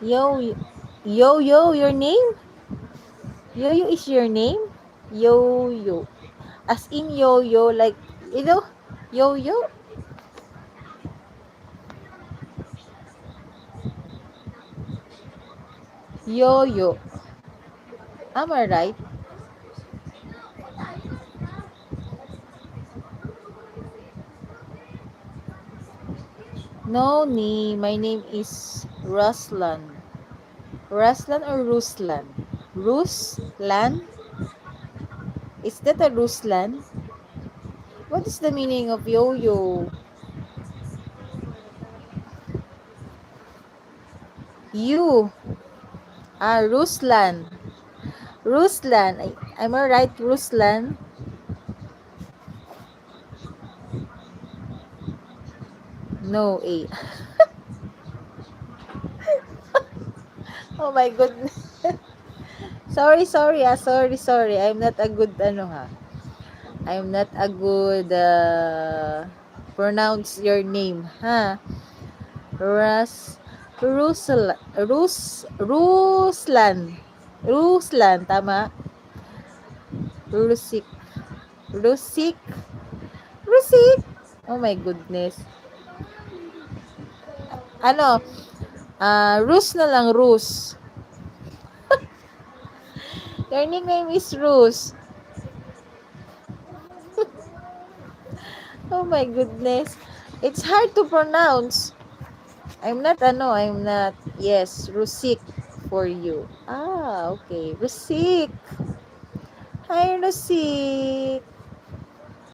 Yo, yo, your name? Yo is your name? Yo. As in yo, like, you know, yo. Yo. Am I right? No, my name is Ruslan. Ruslan or Ruslan? Ruslan? Is that a Ruslan? What is the meaning of yo? You. Ruslan. Ruslan. Am I right, Ruslan? No, eh. Oh my goodness. Sorry. I'm not a good, I'm not a good, pronounce your name, ha? Ras, Ruslan. Ruslan, tama? Rusik. Rusik. Rusik. Oh my goodness. Ano? Rus na lang, Rus. Your nickname is Rus. Oh my goodness. It's hard to pronounce. I'm not, yes, Rusik for you. Okay. Rusik. Hi, Rusik.